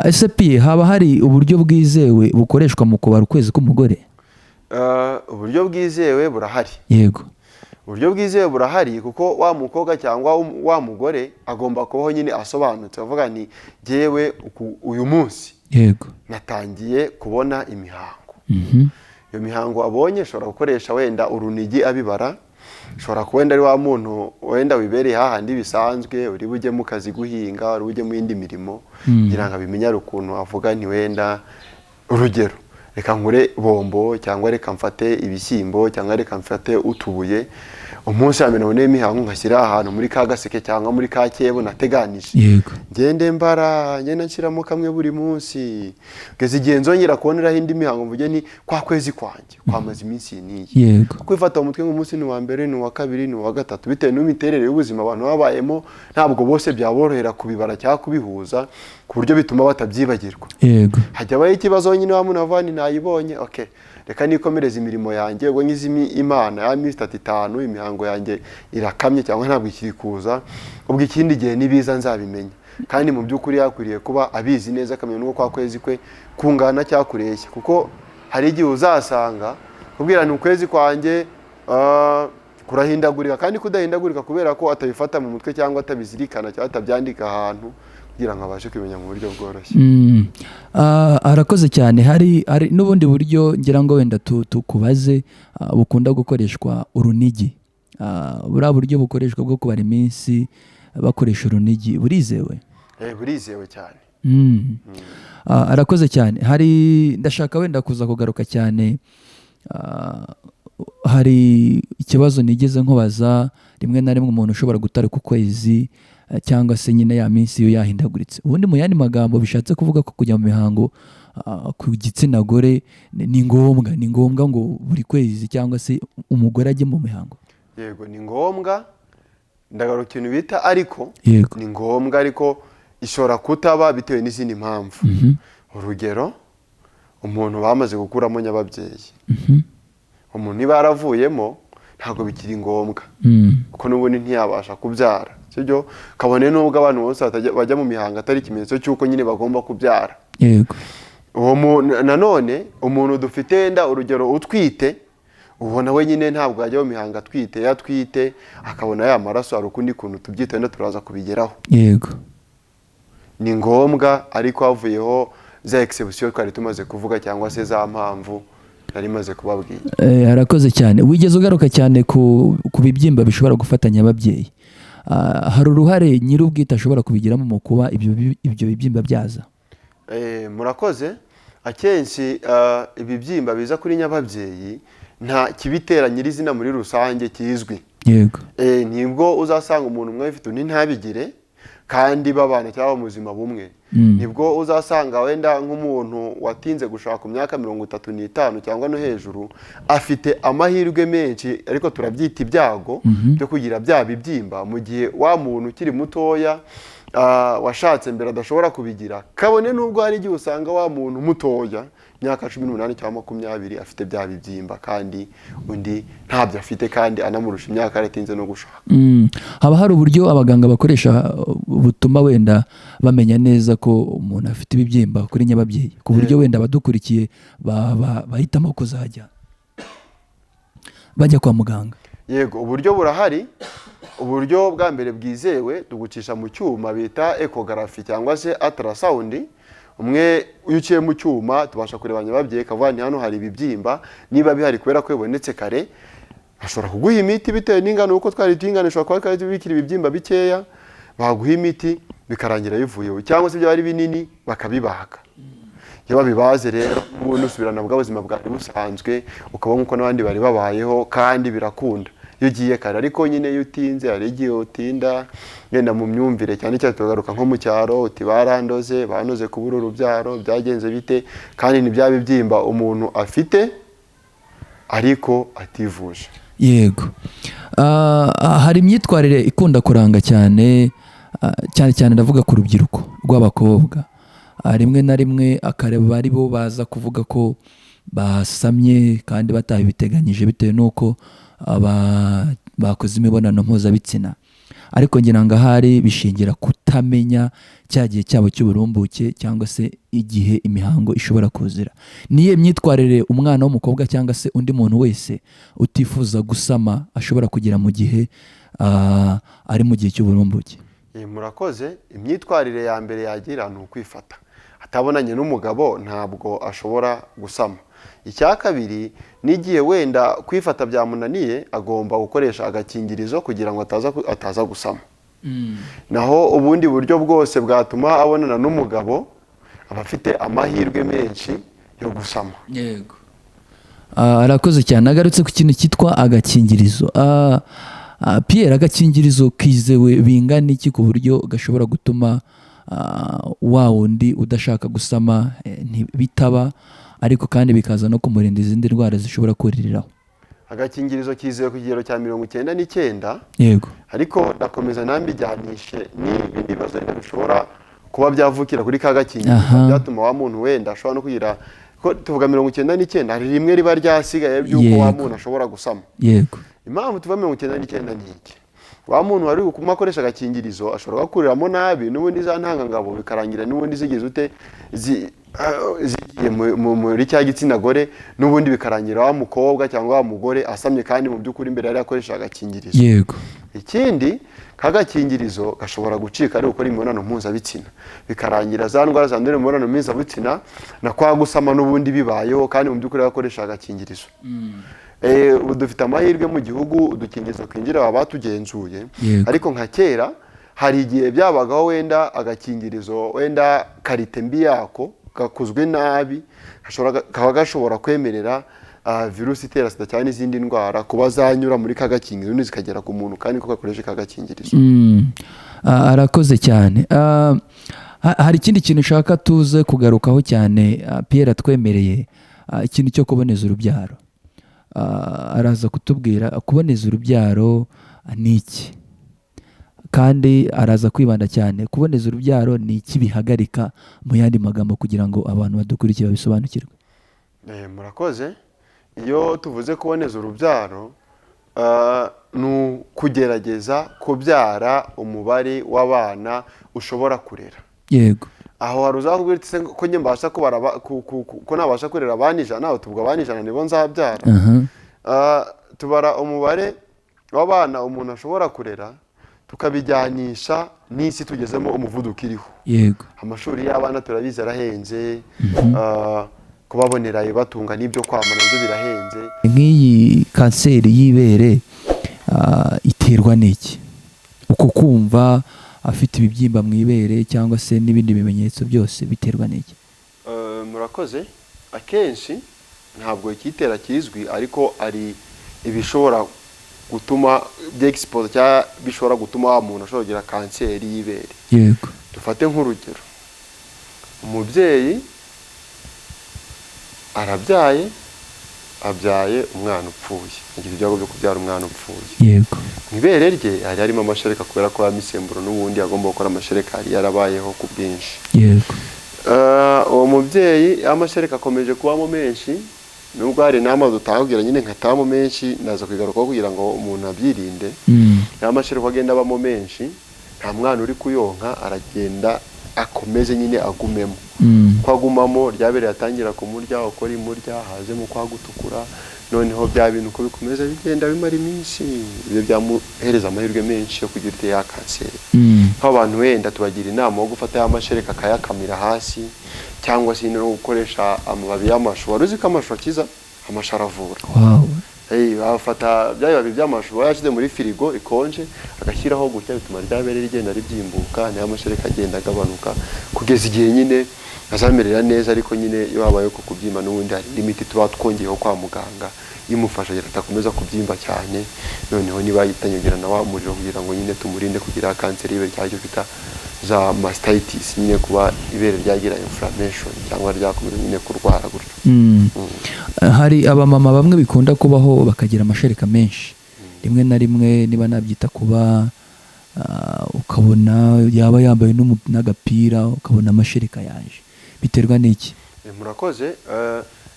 Ese haba hari uburyo bwizewe bukoreshwa mu kubara ukwezi k'umugore? Uburyo bwizewe burahari. Yego. Uburyo bwizewe burahari, kuko wa mukobwa cyangwa wa mugore agomba kubaho nyine asobanutse, avuga ni jyewe uyu munsi natangiye kubona imihango. Iyo mihango abonye ashobora gukoresha wenda urunigi abibara, ashobora kuba wenda ari wa muntu wenda wibereye hahandi bisanzwe, uri bujye mu kazi guhinga, uri bujye mu yindi mirimo, kugira ngo abimenye ari ukuntu avuga ni wenda urugero reka nkure bombo cyangwa reka mfate ibishyimbo cyangwa reka mfate utubuye, umunsi wa mbere naboneye imihango ngashyira ahantu muri ka gaseke cyangwa muri ka kebo nateganije, ngende mbara ngenda nshyiramo kamwe buri munsi, kugeza igihe nzongera kuboneraho indi mihango mvuge ni kwa kwezi kwanjye kwamaze iminsi n'iyi. Kwifata mu mutwe nk'umunsi ni uwa mbere, ni uwa kabiri, ni uwa gatatu, bitewe n'imiterere y'ubuzima abantu babayemo, ntabwo bose byaborohera kubibara cyangwa kubihuza ku buryo bituma batabyibagirwa. Hajyabaho ikibazo nyine wa muntu avana ntayibonye, reka nikomereza imirimo yanjye, ubwo ngize Imana ya minsi 35 imihango yanjye irakamye cyangwa ntabwo ikiri kuza, ubwo ikindi gihe nibiza nzabimenya. Kandi mu by'ukuri yakwiriye kuba abizi neza, akamenya n'uko kwa kwezi kwe kungana cyakureshya, kuko hari igihe uzasanga kubwira ni ukwezi kwanjye kurahindagurika, kandi kudahindagurika kubera ko atabifata mu mutwe cyangwa atabizirikana cyangwa atabyandika ahantu kugira ngo abashe kumenya mu buryo bworoshye. Arakoze cyane. Hari n'ubundi buryo ngira ngo wenda tukubaze bukunda gukoreshwa urunigi. Buriya buryo bukoreshwa bwo kubara iminsi bakoresha urunigi burizewe? Burizewe cyane. Arakoze cyane. Ndashaka wenda kuza kugaruka cyane, hari ikibazo nigeze nkubaza, rimwe na rimwe umuntu ushobora gutarika ukwezi cyangwa se nyine ya minsi yo yahindaguritse. Ubundi mu yandi magambo bishatse kuvuga ko kujya mu mihango ku gitsina gore ni ngombwa ngo buri kwezi cyangwa se umugore ajye mu mihango? Yego, ni ngombwa. Ndagaruka ikintu bita ariko ni ngombwa, ariko ishobora kutaba bitewe n'izindi mpamvu. Urugero, umuntu bamaze gukuramo nyababyeyi, umuntu niba yaravuyemo ntabwo bikiri ngombwa, kuko n'ubundi ntiyabasha kubyara, sibyo? Kabone n'ubwo abantu bose bajya mu mihango atari ikimenyetso cy'uko nyine bagomba kubyara. Nanone umuntu dufite wenda urugero utwite, ubona we nyine ntabwo yajya mu mihango atwite, yatwite akabona ya maraso, hari ukundi kuntu tubyita wenda turaza kubigeraho. Ni ngombwa, ariko havuyeho za exception twari tumaze kuvuga cyangwa se za mpamvu nari maze kubabwira. Harakoze cyane. Wigeze ugaruka cyane ku bibyimba bishobora gufatanya ababyeyi. Hari uruhare nyir'ubwite ashobora kubigiramo mu kuba ibyo bibyimba byaza? Murakoze. Akenshi ibibyimba biza kuri nyababyeyi nta kibitera nyirizina muri rusange kizwi. Yego. Nibwo uzasanga umuntu umwe afite undi ntabigire kandi babana cyangwa mu buzima bumwe. Nibwo uzasanga wenda nk'umuntu watinze gushaka ku myaka 35 cyangwa no hejuru afite amahirwe menshi, ariko turabyita ibyago byo kugira bya bibyimba, mu gihe wa muntu ukiri mutoya washatse mbere adashobora kubigira. Kabone nubwo hari igihe usanga wa muntu mutoya myaka 18 cyangwa 20 afite bya bibyimba kandi undi ntabyo afite kandi anamurusha imyaka aratinze no gushaka. Haba hari uburyo abaganga bakoresha butuma wenda bamenya neza ko umuntu afite ibibyimba kuri nyababyeyi, ku buryo wenda abadukurikiye bahitamo kuzajya bajya kwa muganga? Yego, uburyo burahari. Uburyo bwa mbere bwizewe tugucisha mu cyuma bita ecography cyangwa se ultrasound. Umwe uciye mu cyuma tubasha kureba nyababyeyi kavani hano hari ibibyimba, niba bihari kubera ko bibonetse kare ashobora kuguha imiti bitewe n'ingano uko twari twinganishwa kwa kare bikira ibibyimba bikeya, baguha imiti bikarangira bivuyeho, cyangwa se byo ari binini bakabibaga. Iyo babibaze rero ubundi usubirana bwa buzima bwawe busanzwe ukabona uko n'abandi bari babayeho kandi birakunda iyo ugiye kare. Ariko nyine iyo utinze hari igihe utinda yenda mu myumvire, cyane cyane tugaruka nko mu cyaro uti barandoze banoze kubura urubyaro byagenze bite, kandi ni bya bibyimba umuntu afite ariko ativuje. Yego. Hari imyitwarire ikunda kuranga cyane cyane ndavuga ku rubyiruko rw'abakobwa. Rimwe na rimwe akareba ari bo baza kuvuga ko basamye kandi batabiteganyije bitewe n'uko bakoze imibonano mpuzabitsina, ariko ngira ngo ahari bishingira kutamenya cya gihe cyabo cy'uburumbuke cyangwa se igihe imihango ishobora kuzira. Niye myitwarire umwana w'umukobwa cyangwa se undi muntu wese utifuza gusama ashobora kugira mu gihe ari mu gihe cy'uburumbuke? Murakoze. Imyitwarire ya mbere yagira ni ukwifata. Atabonanye n'umugabo ntabwo ashobora gusama. Icya kabiri, n'igihe wenda kwifata byamunaniye agomba gukoresha agakingirizo kugira ngo ataza gusama. Naho ubundi buryo bwose bwatuma abonana n'umugabo aba afite amahirwe menshi yo gusama. Yego. Arakoze cyane. Agarutse ku kintu cyitwa agakingirizo. Pierre, agakingirizo kizewe bingana iki ku buryo gashobora gutuma wa wundi udashaka gusama bitaba, ariko kandi bikaza no kumurinda izindi ndwara zishobora kuririraho? Agakingirizo kizewe ku kigero cya 99. Yego. Ariko ndakomeza nambijyanishe n'ibindi bibazo bishobora kuba byavukira kuri ka gakingirizo byatuma wa muntu wenda ashobora no kugira ko tuvuga 99, hari rimwe riba ryasigaye by'uko wa muntu ashobora gusama. Yego. Impamvu tuva 99 ni iki? Wa muntu wari gukoresha agakingirizo ashobora gukuriramo nabi n'ubundi za ntangangabo bikarangira n'ubundi zigeze ute zigiye muri cya gitsina gore, n'ubundi bikarangira wa mukobwa cyangwa wa mugore asamye kandi mu by'ukuri imbere yari akoresha agakingirizo. Yego. Ikindi, kagakingirizo gashobora gucika ari gukora imibonano mpuzabitsina bikarangira za ndwara zandurira mu mibonano mpuzabitsina na kwa gusama n'ubundi bibayeho kandi mu by'ukuri akoresha agakingirizo. Dufite amahirwe mu gihugu udukingirizo kwinjira abatugenzuye, ariko nka kera hari igihe byabagaho wenda agakingirizo wenda karite mbi yako gakozwe nabi kaba gashobora kwemerera virusi itera sida cyane n'izindi ndwara kuba zanyura muri kagakingirizo zikagera ku muntu kandi ko gakoresha kagakingirizo. Arakoze cyane. Hari ikindi kintu ushaka tuze kugarukaho cyane Pierre atwemereye, ikintu cyo kuboneza urubyaro. Araza kutubwira kuboneza urubyaro ni iki, kandi araza kwibanda cyane kuboneza urubyaro ni iki bihagarika mu yandi magambo kugira ngo abantu badukurikiye babisobanukirwe. Murakoze. Iyo tuvuze kuboneza urubyaro ni kugerageza kubyara umubare w'abana ushobora kurera. Yego. Aho hari uzakubwira ati ko njye mbasha ko nabasha kurera abana 100, nawe tuvuga abana 100 nibo nzabyara. Tubara umubare w'abana umuntu ashobora kurera tukabijyanisha n'isi tugezemo umuvuduko iriho. Yego. Amashuri y'abana turabizi arahenze, kubabonera ibatunga n'ibyo kwambara nabyo birahenze. nk'iyi kanseri y'ibere iterwa n'iki? uko kumva afite ibibyimba mu ibere cyangwa se n'ibindi bimenyetso byose biterwa n'iki? Murakoze. Akenshi ntabwo ikitera kizwi, ariko ari ibishobora gutuma by'expose cyangwa bishobora gutuma umuntu ashobora kugira kanseri y'ibere. Yego. Dufate nk'urugero, umubyeyi arabyaye, abyaye umwana upfuye, agira ibyago byo kubyara umwana upfuye. Yego. Mu ibere rye hari harimo amashereka, kubera ko imisemburo n'ubundi agomba gukora amashereka yari yarabayeho ku bwinshi. Yego. Uwo mubyeyi amashereka akomeje kubamo menshi, nubwo hari inama dutanga nyine nkatamo menshi, naza kwigarukaho kugira ngo umuntu abyirinde. Amashereka agenda abamo menshi, nta mwana uri kuyonka, aragenda akomeze nyine agumemo. Ko agumamo ryabere yatangira kumurya, uko rimurya hazemo kwa gutukura, noneho bya bintu uko bikomeza bigenda bimara iminsi, ibyo byamuhereza amahirwe menshi yo kugira ya kanseri. Nk'abantu wenda tubagira inama yo gufata ya mashereka akayakamira hasi, cyangwa se no gukoresha amababi y'amashu. Wari uzi ko amashu akiza? Amashu aravura. Bafata bya bibabi by'amashu bayashyize muri firigo ikonje, agashyiraho gutya, bituma ryabere rigenda ribyimbuka, nayo amashereka agenda agabanuka kugeza igihe nyine azamerera neza. Ariko nyine iyo habaye ko kubyimba, n'ubundi hari imiti tuba twongeyeho kwa muganga imufasha kugira atakomeza kubyimba cyane. Noneho niba yitanyugira na wa muriro kugira ngo nyine tumurinde kugira kanseri y'ibere cyangwa bita za mastitis, nyine kuba ibere ryagira inflammation cyangwa ryakomeza nyine kurwara gutyo. Hari abamama bamwe bikunda kubaho bakagira amashereka menshi, rimwe na rimwe niba nabyita kuba ukabona yaba yambaye n'agapira ukabona amashereka yaje, biterwa n'iki? Murakoze.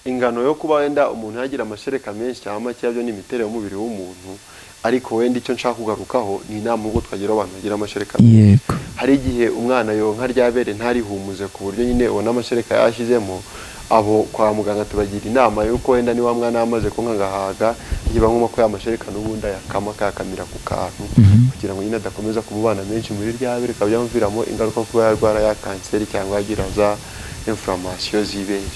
Ingano yo kuba wenda umuntu yagira amashereka menshi cyangwa make, byo ni imiterere y'umubiri w'umuntu. Ariko wenda icyo nshaka kugarukaho ni inama ubwo twagira abantu bagira amashereka menshi. Yego. Hari igihe umwana yonka ryabere ntarihumuze ku buryo nyine ubona amashereka yashyizemo, abo kwa muganga tubagira inama yuko wenda niba mwana amaze konka agahaga, yiba ngombwa ko yamashereka n'ubundi ayakama akayakamira ku kantu, kugira ngo nyine adakomeza kumubana menshi muri ryabere, bikaba byamuviramo ingaruka kuba yarwara ya kanseri cyangwa yagira za inflammation z'ibere.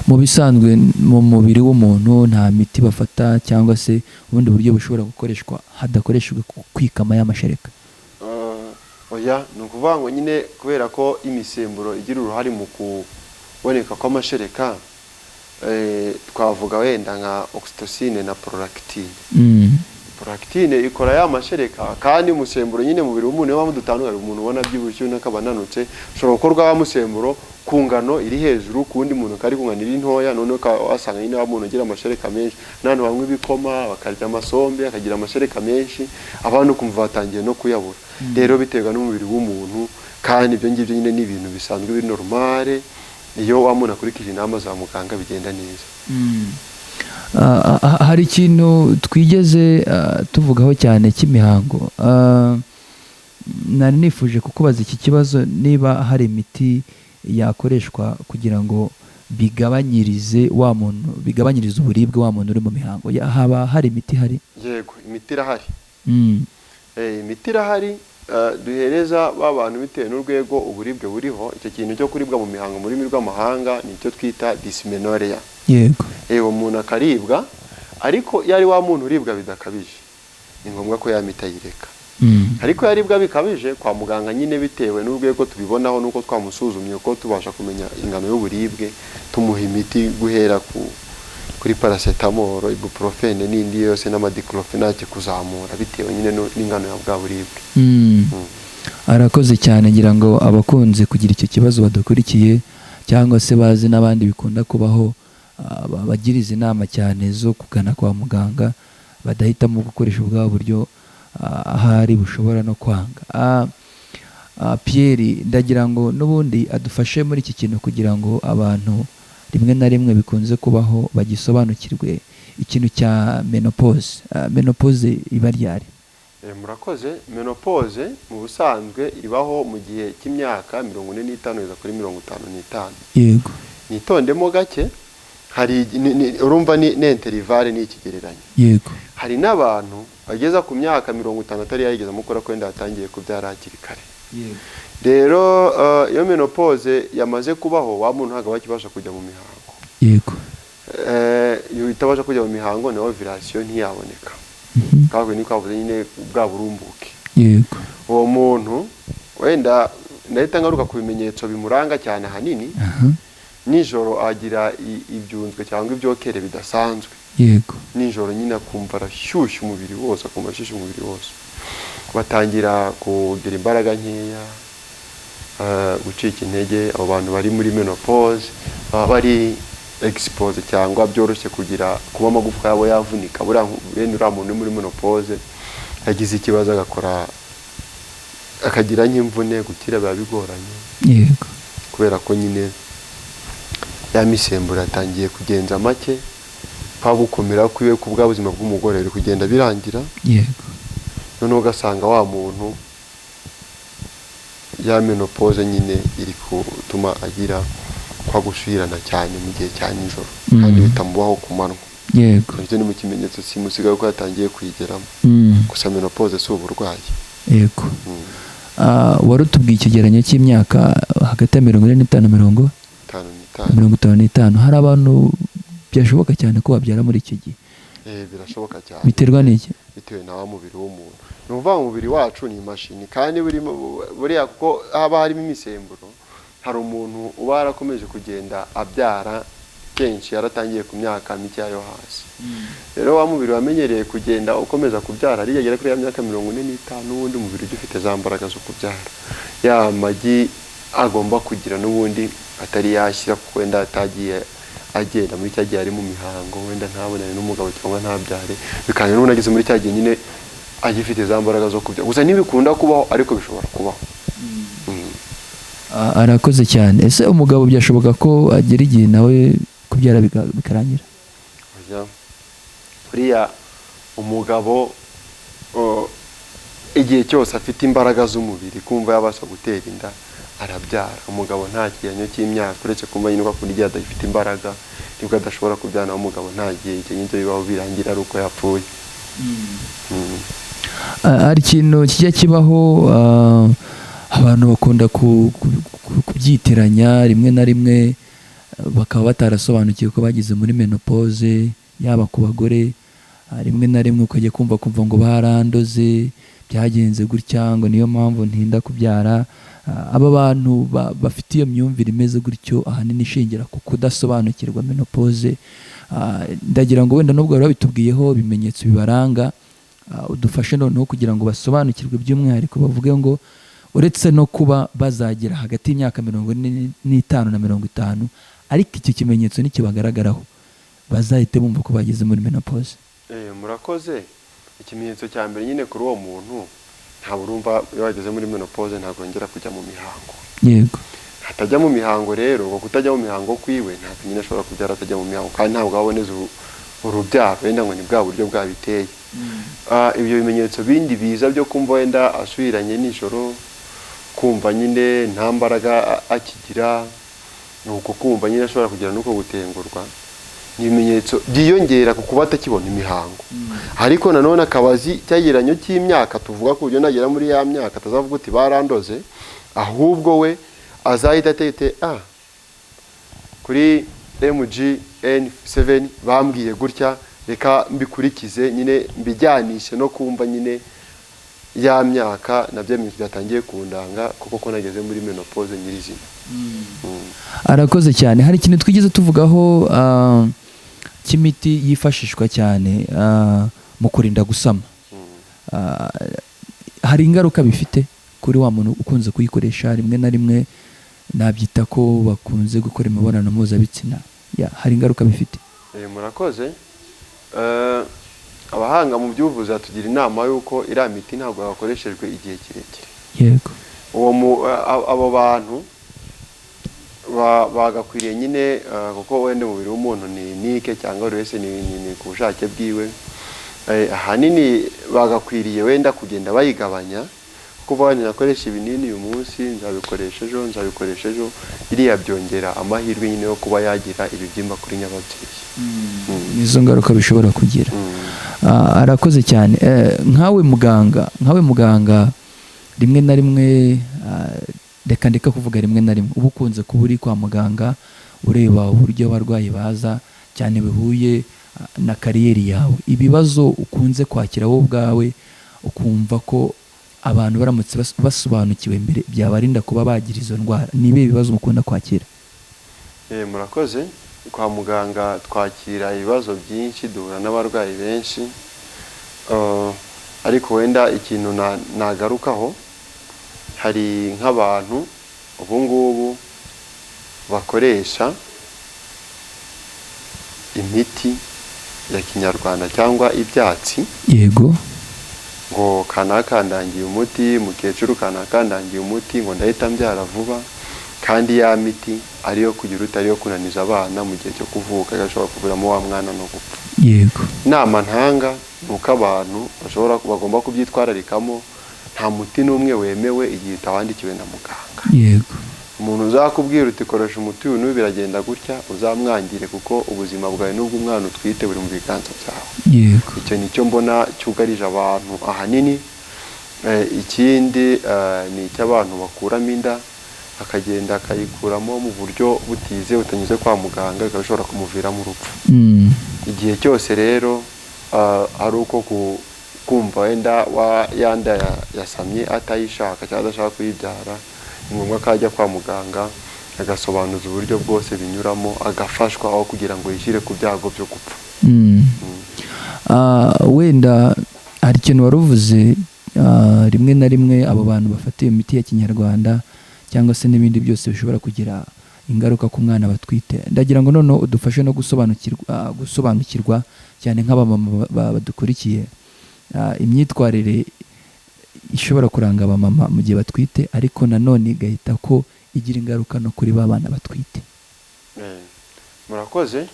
Mu bisanzwe mu mubiri w'umuntu nta miti bafata cyangwa se ubundi buryo bushobora gukoreshwa hadakoreshejwe kwikama y'amashereka? Oya, ni ukuvuga ngo nyine kubera ko imisemburo igira uruhare mu kuboneka kw'amashereka, twavuga wenda nka oxytocin na prolactin. Prolactin ikora ya mashereka, kandi umusemburo nyine mu mubiri w'umuntu niyo dutandukanye. Umuntu ubona byibushye n'akaba ananutse, ushobora gukorwa wa musemburo ku ngano iri hejuru, ku wundi muntu kari ku ngano iri ntoya. Noneho wasanga nyine wa muntu ugira amashereka menshi, n'abantu banywa ibikoma bakarya amasombe akagira amashereka menshi, abantu kumva batangiye no kuyabura. Rero biterwa n'umubiri w'umuntu, kandi ibyo ngibyo nyine ni ibintu bisanzwe biri normale. Iyo wa muntu akurikije inama za muganga bigenda neza. Hari ikintu twigeze tuvugaho cyane cy'imihango. Nari nifuje kukubaza iki kibazo, niba hari imiti yakoreshwa kugira ngo bigabanyirize uburibwe wa muntu uri mu mihango. Haba hari imiti ihari? Yego, imiti irahari. Imiti irahari duhereza ba bantu bitewe n'urwego uburibwe buriho. Icyo kintu cyo kuribwa mu mihango mu rurimi rw'amahanga ni cyo twita dysmenorrhea. Yego. Umuntu akaribwa, ariko iyo ari wa muntu uribwa bidakabije, ni ngombwa ko ya miti ayireka. Ariko yaribwa bikabije, kwa muganga nyine bitewe n'urwego tubibonaho nuko twamusuzumye, uko tubasha kumenya ingano y'uburibwe, tumuha imiti guhera kuri paracetamol, ibuprofen n'indi yose n'amadiclofenac kuzamura bitewe nyine n'ingano ya bwa buribwe. Arakoze cyane. Ngira ngo abakunze kugira icyo kibazo badukurikiye cyangwa se bazi n'abandi bikunda kubaho, bagiriza inama cyane zo kugana kwa muganga, badahitamo gukoresha ubwa buryo ahari bushobora no kwanga. Pierre, ndagira ngo n'ubundi adufashe muri iki kintu kugira ngo abantu rimwe na rimwe bikunze kubaho bagisobanukirwe ikintu cya menopause. Menopause iba ryari? Murakoze. Menopause mu busanzwe ibaho mu gihe cy'imyaka 45 kugeza kuri 55. Yego. Nitondemo gake, hari urumva ni interval ni ikigereranyo. Yego. Hari n'abantu bageza ku myaka 50 atari yageze mukora kwenda yatangiye kubyara hakiri kare. Rero iyo menopause yamaze kubaho, wa muntu ntabwo bakibasha kujya mu mihango. yego iyo itabasha kujya mu mihango naho ovirasiyo ntiyaboneka kabwe ni kwavuze nyine bwa burumbuke yego uwo muntu wenda nahita ngaruka ku bimenyetso bimuranga cyane ahanini nijoro agira ibyunzwe cyangwa ibyokere bidasanzwe yego nijoro nyine akumva arashyushya umubiri wose akumva ashyushya umubiri wose batangira kugira imbaraga nkeya gucika intege abo bantu bari muri menopause baba bari expose cyangwa byoroshye kuba amagufwa yabo yavunika bene uriya muntu uri muri menopause yagize ikibazo akagira nk'imvune gukira biba bigoranye yego kubera ko nyine ya misemburo yatangiye kugenza make kwa gukomera kwiwe ku bwa buzima bw'umugore biri kugenda birangira yego noneho ugasanga wa muntu ya menopause nyine iri gutuma agira kwa gusubirana cyane mu gihe cya nijoro kandi bitamubaho ku manywa yego ibyo ni mu kimenyetso simusigaye ko yatangiye kuyigeramo gusa menopause si uburwayi yego wari utubwiye ikigereranyo cy'imyaka hagati ya 45 na 55 hari abantu byashoboka cyane ko babyara muri iki gihe birashoboka cyane biterwa n'iki bitewe na wa mubiri w'umuntu ni ukuvuga umubiri wacu ni imashini kandi buriya kuko haba harimo imisemburo hari umuntu uba yarakomeje kugenda abyara kenshi yaratangiye ku myaka mike yo hasi rero wa mubiri wamenyereye kugenda ukomeza kubyara ariyo agera kuri ya myaka 45 n'ubundi umubiri ugifite za mbaraga zo kubyara ya magi agomba kugira n'ubundi atari yashyira kuko wenda atagiye agenda muri cyagiye ari mu mihango wenda ntabonane n'umugabo cyangwa ntabyare bikanye n'ubundi ageze muri cyagiye nyine agifite za mbaraga zo kubyara gusa ntibikunda kubaho ariko bishobora kubaho. Arakoze cyane. Ese umugabo byashoboka ko agera igihe nawe kubyara bikarangira? Buriya umugabo igihe cyose afite imbaraga z'umubiri kumva yabasha gutera inda arabyara. Umugabo nta kiyanyo cy'imyaka uretse kumva nyine ko igihe adafite imbaraga nibwo adashobora kubyara. Umugabo nta gihe cy'inzo bibaho birangira ari uko yapfuye. Hari ikintu kijya kibaho abantu bakunda kubyitiranya rimwe na rimwe bakaba batarasobanukiwe ko bageze muri menopause, yaba ku bagore rimwe na rimwe ukajya kumva ngo barandoze byagenze gutya ngo niyo mpamvu ntinda kubyara. Aba bantu bafite iyo myumvire imeze gutyo ahanini ishingira ku kudasobanukirwa menopause. Ndagira ngo wenda nubwo bari babitubwiyeho ibimenyetso bibaranga udufashe noneho kugira ngo basobanukirwe by'umwihariko bavuge ngo uretse no kuba bazagera hagati y'imyaka 45 na 50 ariko iki kimenyetso nikibagaragaraho bazahite bumva ko bageze muri menopause. Murakoze. Ikimenyetso cya mbere nyine kuri uwo muntu nta burumva iyo bageze muri menopause ntabwo yongera kujya mu mihango. Yego. Atajya mu mihango rero ngo kutajya mu mihango kwiwe ntabwo nyine ashobora kubyara atajya mu mihango kandi ntabwo aboneza urubyaro wenda ngo ni bwa buryo bwabiteye. Ibyo bimenyetso bindi biza byo kumva wenda asubiranye nijoro, kumva nyine nta mbaraga akigira, nuko kumva nyine ashobora kugira nuko gutengurwa, ni ibimenyetso byiyongera ku kuba atakibona imihango. Ariko nanone akabazi cyageranyo cy'imyaka tuvuga ko buryo nagera muri ya myaka atazavuga uti barandoze, ahubwo we azahita atete kuri MGN7 bambwiye gutya reka mbikurikize nyine mbijyanishe no kumva nyine ya myaka nabyo byatangiye kundanga kuko ko nageze muri menopause nyirizina. Arakoze cyane. Hari ikintu twigeze tuvugaho cy'imiti yifashishwa cyane mu kurinda gusama. Hari ingaruka bifite kuri wa muntu ukunze kuyikoresha rimwe na rimwe nabyita ko bakunze gukora imibonano mpuzabitsina. Hari ingaruka bifite? Murakoze. Abahanga mu by'ubuvuzi batugira inama yuko iriya miti ntabwo yakoreshejwe igihe kirekire. Yego. Abo bantu bagakwiriye nyine kuko wenda umubiri w'umuntu ni nike cyangwa buri wese ni ku bushake bwiwe, ahanini bagakwiriye wenda kugenda bayigabanya kuko banyine akoresha ibinini uyu munsi nzabikoresha ejo iriya byongera amahirwe nyine yo kuba yagira ibibyimba kuri nyababyeyi. Nizo ngaruka bishobora kugira. Arakoze cyane. Nkawe muganga rimwe na rimwe reka kuvuga rimwe na rimwe uba ukunze kuba uri kwa muganga ureba uburyo abarwayi baza cyane bihuye na kariyeri yawe, ibibazo ukunze kwakira wowe ubwawe ukumva ko abantu baramutse basobanukiwe mbere byabarinda kuba bagira izo ndwara, ni ibihe bibazo mukunda kwakira? Murakoze. Kwa muganga twakira ibibazo byinshi, duhura n'abarwayi benshi, ariko wenda ikintu nagarukaho, hari nk'abantu ubu ngubu bakoresha imiti ya kinyarwanda cyangwa ibyatsi. Yego. Ngo kanakandangiye umuti, mukecuru kanakandangiye umuti, ngo ndahita mbyara vuba, kandi ya miti ariyo kugira utariyo kunaniza abana mu gihe cyo kuvuka, gashobora kuviramo wa mwana no gupfa. Yego. Inama ntanga nuko abantu bagomba kubyitwararikamo, nta muti n'umwe wemewe igihe utawandikiwe na muganga. Yego. Umuntu uzakubwira uti koresha umuti uyu biragenda gutya, uzamwangire, kuko ubuzima bwawe n'ubw'umwana utwite buri mu biganza byawe. Yego. Icyo nicyo mbona cyugarije abantu ahanini. Ikindi ni icy'abantu bakuramo inda, akagenda akayikuramo mu buryo butize butanyuze kwa muganga, bikaba kumuviramo urupfu. Igihe cyose rero ari uko kumva wenda yanda yasamye atayishaka cyangwa adashaka kuyibyara, ni ngombwa ko ajya kwa muganga agasobanuza uburyo bwose binyuramo, agafashwa aho kugira ngo yishyire ku byago byo gupfa. Wenda hari ikintu wari uvuze, rimwe na rimwe abo bantu bafata iyo miti ya kinyarwanda cyangwa se n'ibindi byose bishobora kugira ingaruka ku mwana batwite. Ndagira ngo noneho udufashe no gusobanukirwa cyane nk'abamama badukurikiye, imyitwarire ishobora kuranga abamama mu gihe batwite, ariko nanone igahita ko igira ingaruka no kuri ba bana batwite. Murakoze.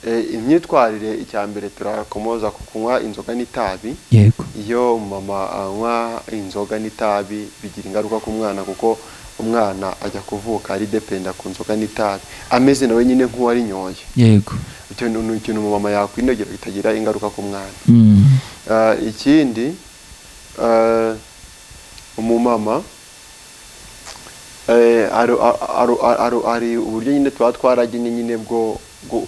Imyitwarire icya mbere turakomoza ku kunywa inzoga n'itabi. Yego. Iyo mama anywa inzoga n'itabi bigira ingaruka ku mwana, kuko umwana ajya kuvuka ari dependa ku nzoga n'itabi, ameze nawe nyine nk'uwari nyoye. Yego. Icyo ni ikintu umumama yakwinogera bitagira ingaruka ku mwana. Ikindi, umumama ari uburyo nyine tuba twaragenye nyine bwo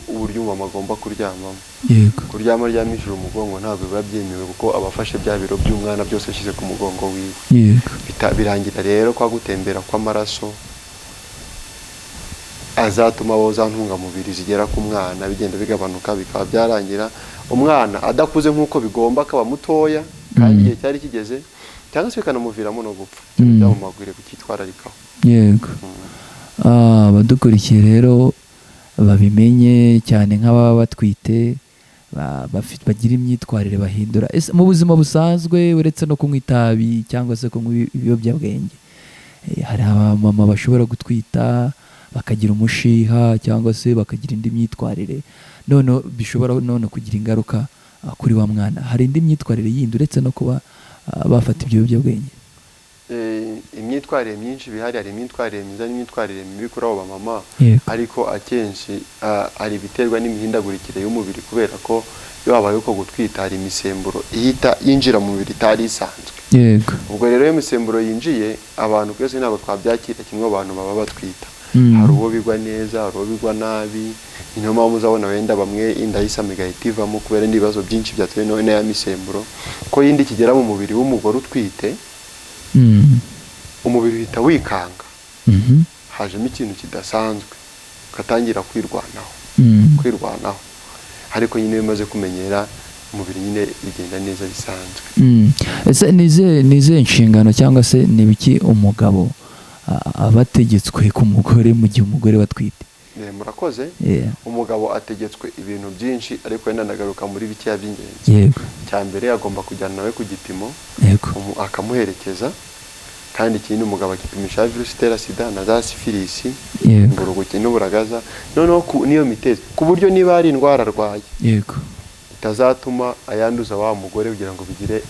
uburyo umumama agomba kuryamamo. Yego. Kuryama aryamishije umugongo ntabwo biba byemewe, kuko abafashe bya biro by'umwana byose ashyize ku mugongo wiwe. Yego. Birangira rero kwa gutembera kw'amaraso azatuma za ntungamubiri zigera ku mwana bigenda bigabanuka, bikaba byarangira umwana adakuze nk'uko bigomba, akaba mutoya kandi igihe cyari kigeze, cyangwa se bikanamuviramo no gupfa. Byamumagwire kucyitwararikaho. Yego. Abadukurikiye rero babimenye cyane nk'ababa batwite, bagira imyitwarire bahindura mu buzima busanzwe, uretse no kunywa itabi cyangwa se kunywa ibiyobyabwenge. Hari abamama bashobora gutwita bakagira umushiha cyangwa se bakagira indi myitwarire, none bishobora none kugira ingaruka kuri wa mwana. Hari indi myitwarire yindi uretse no kuba bafata ibiyobyabwenge? Imyitwarire myinshi bihari, hari imyitwarire myiza n'imyitwarire mibi kuri abo bamama. Ariko akenshi ari biterwa n'imihindagurikire y'umubiri, kubera ko iyo habaye uko gutwita hari imisemburo ihita yinjira mu mubiri itari isanzwe. Yego. Ubwo rero iyo imisemburo yinjiye, abantu twese ntabwo twabyakira kimwe abantu baba batwita. Hari uwo bigwa neza, hari uwo bigwa nabi. Niyo mpamvu uzabona wenda bamwe inda y'isama igahita ivamo kubera n'ibibazo byinshi byatewe n'aya misemburo, ko yindi kigera mu mubiri w'umugore utwite, umubiri uhita wikanga, hajemo ikintu kidasanzwe, ugatangira kwirwanaho. Ariko nyine bimaze kumenyera, umubiri nyine bigenda neza bisanzwe. Ese nize inshingano cyangwa se nibiki umugabo abategetswe ku mugore mu gihe umugore batwite? Murakoze. Umugabo ategetswe ibintu byinshi, ariko wenda ndagaruka muri bikeya by'ingenzi. Yego. Icya mbere agomba kujyana nawe ku gipimo. Yego. Akamuherekeza, kandi ikindi umugabo akipimisha virusi itera sida na za sifilisi, imburuguki n'uburagaza, noneho niyo mitezi, ku buryo niba hari indwara arwaye, yego, itazatuma ayanduza wa mugore, kugira ngo bigire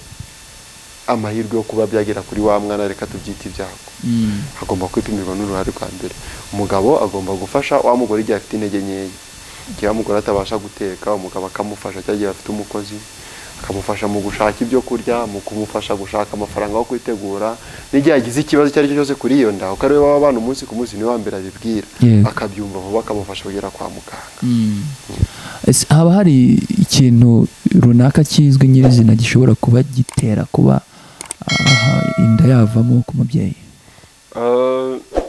amahirwe yo kuba byagera kuri wa mwana, reka tubyita ibyago. Agomba kwipimirwa n'uruhare rwa mbere. Umugabo agomba gufasha wa mugore igihe afite intege nkeya, igihe wa mugore atabasha guteka, umugabo akamufasha, cyangwa igihe afite umukozi akamufasha mu gushaka ibyo kurya, mu kumufasha gushaka amafaranga yo kwitegura, n'igihe yagize ikibazo icyo ari cyo cyose kuri iyo nda, kuko ariwe waba abana umunsi ku munsi, niwe wa mbere abibwira, akabyumva vuba, akamufasha kugera kwa muganga. Haba hari ikintu runaka kizwi nyirizina gishobora kuba gitera kuba inda yavamo ku mubyeyi?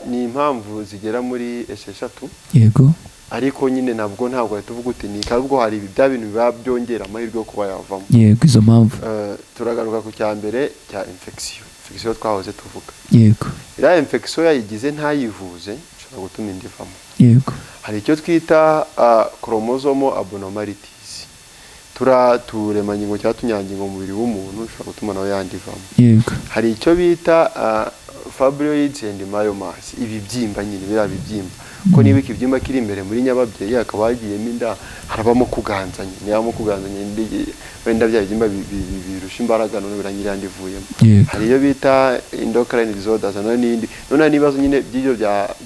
Ni impamvu zigera muri 6. Yego. Ariko nyine ntabwo ahita uvuga uti ni kabwo hari bya bintu biba byongera amahirwe yo kuba yavamo. Yego, izo mpamvu. Turagaruka ku cya mbere cya infection twahoze tuvuga. Yego. Iriya infection yayigize ntayivuze ishobora gutuma inda ivamo. Yego. Hari icyo twita chromosomal abnormalities. Turemangingo cyangwa tunyangingo mu mubiri w'umuntu ushobora gutuma nawe yandivamo. Yego. Hari icyo bita fibroids and myomas, ibibyimba nyine biriya bibyimba, ko niba ikibyimba kiri imbere muri nyababyeyi akaba hagiyemo inda, harabamo kuganzanya, niyamo kuganzanya wenda bya bibyimba birusha imbaraga none birangira yandivuyemo. Hari iyo bita endocrine disorders n'indi, none n'ibibazo nyine by'ibyo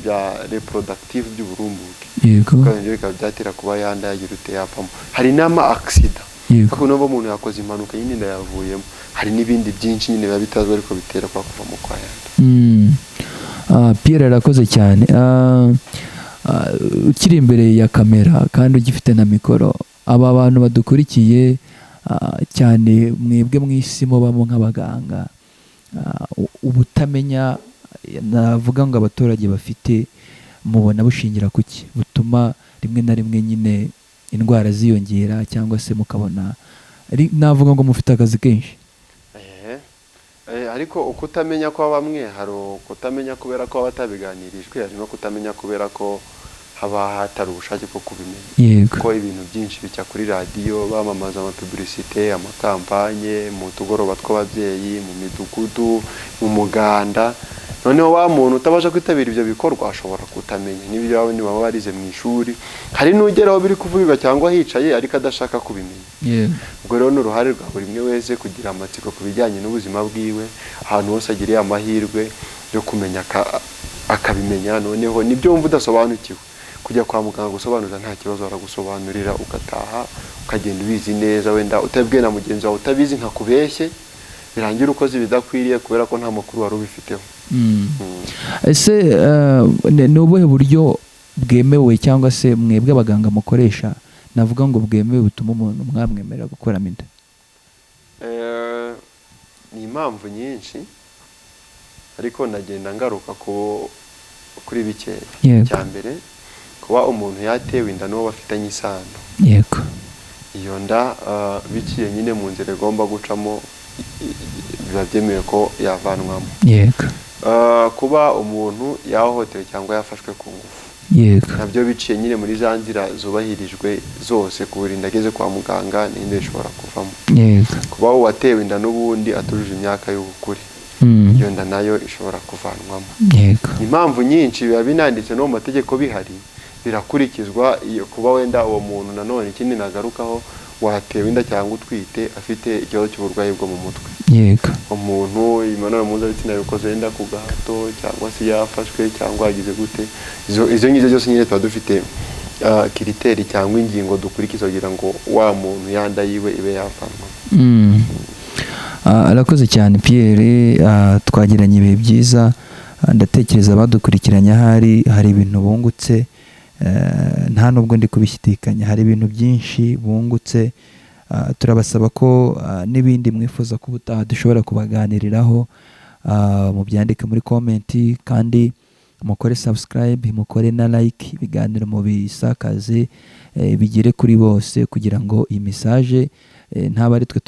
bya reproductive by'uburumbuke. Yego. Kandi bikaba byatera kuba yanda yagira uteyapamo. Hari n'ama accident, kuko n'ubu umuntu yakoze impanuka nyine inda yavuyemo. Hari n'ibindi byinshi nyine biba bitazwi ariko bitera kwa kuva mu kwa yanda. Pierre arakoze cyane. Ukiri imbere ya kamera kandi ugifite na mikoro, aba bantu badukurikiye cyane mwebwe mw'isi mubamo nk'abaganga, ubutamenya navuga ngo abaturage bafite mubona bushingira kuki butuma rimwe na rimwe nyine indwara ziyongera, cyangwa se mukabona navuga ngo mufite akazi kenshi? Ariko ukutamenya kwa bamwe, hari ukutamenya kubera ko batabiganirijwe, hari no kutamenya kubera ko haba hatari ubushake bwo kubimenya. Ko ibintu byinshi bijya kuri radiyo, bamamaza amapublicité, amakampanye, mu tugoroba tw'ababyeyi, mu midugudu, mu muganda. Noneho wa muntu utabasha kwitabira ibyo bikorwa ashobora kutamenya n'ibyo baba baba barize mu ishuri. Hari n'ugeraho biri kuvugirwa cyangwa hicaye ariko adashaka kubimenya. Ubwo rero ni uruhare rwa buri umwe wese kugira amatsiko ku bijyanye n'ubuzima bwiwe, ahantu hose agiriye amahirwe yo kumenya akabimenya. Noneho nibyo wumva udasobanukiwe, kujya kwa muganga gusobanuza nta kibazo, baragusobanurira ugataha ukagenda ubizi neza, wenda utabwiye na mugenzi wawe utabizi nka kubeshye, birangira ukoze ibidakwiriye kubera ko nta makuru wari ubifiteho. Ese ni ubuhe buryo bwemewe cyangwa se mwebwe abaganga mukoresha, navuga ngo bwemewe, butuma umuntu mwamwemerera gukuramo inda? Ni impamvu nyinshi ariko nagenda ngaruka kuri bikeya. Cya mbere, kuba umuntu yatewe inda n'uwo bafitanye isano. Yego. Iyo nda biciye nyine mu nzira igomba gucamo, biba byemewe ko yavanwamo. Yego. Kuba umuntu yahohotewe cyangwa yafashwe ku ngufu. Yego. Nabyo biciye nyine muri za nzira zubahirijwe zose, kuburinda ageze kwa muganga n'inda ishobora kuvamo. Yego. Kuba watewe inda n'ubundi atujuje imyaka y'ubukure, iyo nda nayo ishobora kuvanwamo. Yego. Impamvu nyinshi biba binanditse no mu mategeko bihari, birakurikizwa. Iyo kuba wenda uwo muntu nanone ikindi nagarukaho, watewe inda cyangwa utwite afite ikibazo cy'uburwayi bwo mu mutwe. Yego. Umuntu imibonano mpuzabitsina yakoze wenda ku gahato, cyangwa se yafashwe cyangwa yagize gute, izo ngizo zose nyine tuba dufite kiriteri cyangwa ingingo dukurikiza kugira ngo wa muntu yanda yiwe ibe yavanwa. Arakoze cyane Pierre, twagiranye ibihe byiza, ndatekereza abadukurikiranye hari ibintu bungutse, nta nubwo ndi kubishyidikanya, hari ibintu byinshi bungutse. Turabasaba ko n'ibindi mwifuza ko ubutaha dushobora kubaganiriraho, mubyandike muri komenti, kandi mukore subscribe, mukore na like, ibiganiro mubisakaze bigere kuri bose, kugira ngo iyi message ntaba ari twe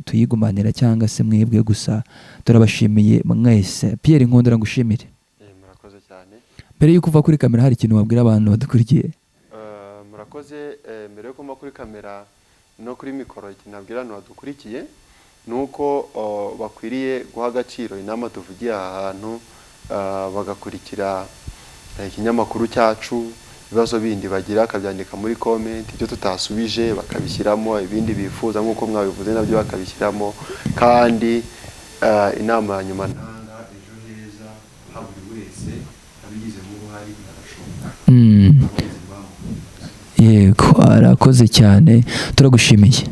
tuyigumanira cyangwa se mwebwe gusa. Turabashimiye mwese. Pierre Nkundira ngushimire. Murakoze cyane. Mbere yo kuva kuri kamera, hari ikintu wabwira abantu badukurikiye? Murakoze. Mbere yo kuva kuri kamera no kuri mikoro, ikintu nabwira abantu badukurikiye nuko bakwiriye guha agaciro inama tuvugiye aha hantu, bagakurikira ikinyamakuru cyacu. Ibibazo bindi bagira akabyandika muri comment, ibyo tutasubije bakabishyiramo, ibindi bifuza nk'uko mwabivuze nabyo bakabishyiramo. Kandi inama ya nyuma ntanga, ejo heza ha buri wese abigizemo uruhare arashoboka. Yego, arakoze cyane, turagushimiye.